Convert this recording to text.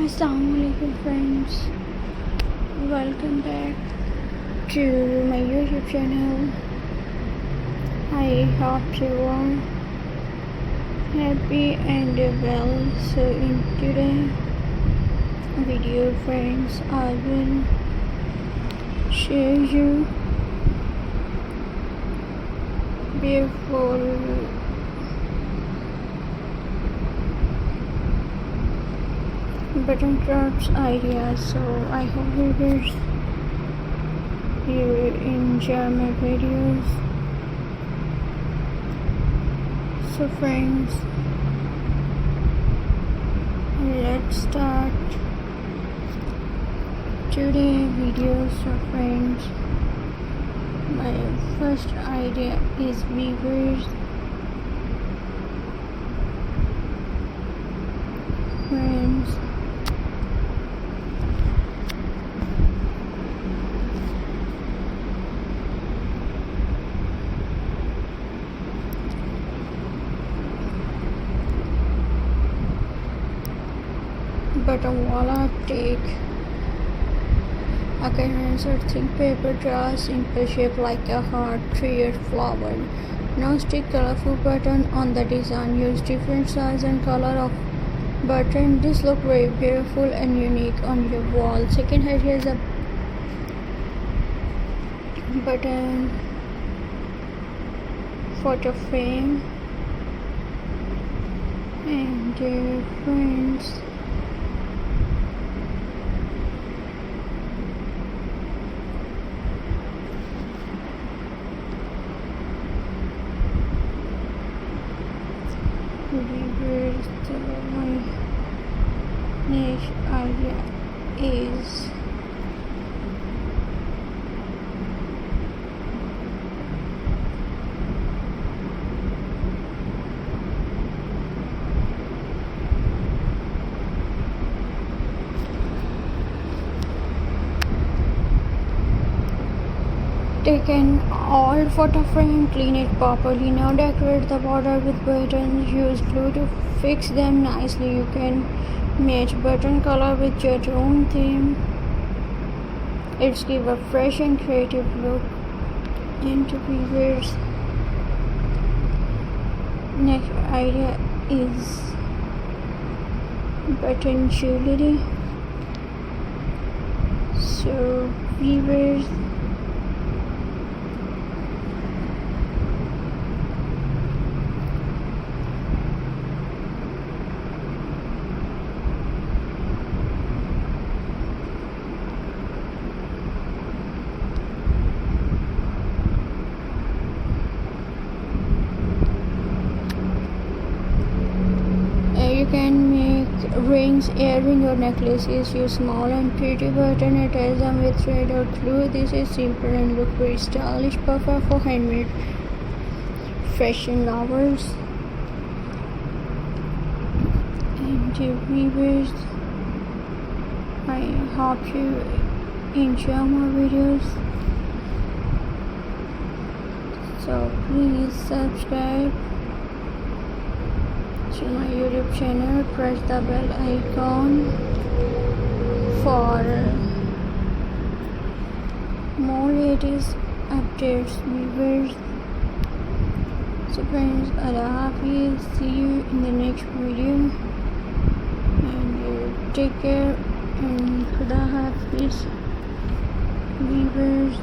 Assalamualaikum friends, welcome back to my YouTube channel. I hope you are happy and well. So in today's video friends, I will show you beautiful button crops ideas. So I hope viewers you enjoy my videos. So friends, let's start today's video. So friends, my first idea is weavers. Friends, button wala take a condenser thick paper draw simple shape like a heart, tree or flower. Now stick colorful button on the design. Use different size and color of button. This look very beautiful and unique on your wall. Second idea is a button photo frame. And friends, my next idea is take an old photo frame, clean it properly. Now decorate the border with buttons. Use glue to fix them nicely. You can match button color with your own theme. It's give a fresh and creative look into viewers. Next idea is button jewelry. So viewers, you can make rings, earring or necklaces. Use small and pretty button, attach them with thread or glue. This is simple and look very stylish, perfect for handmade fashion lovers. And viewers, I hope you enjoy my videos. So please subscribe to my YouTube channel, press the bell icon for more latest updates, viewers. So friends, Allah Hafiz, see you in the next video, and take care, and Khuda Hafiz, viewers.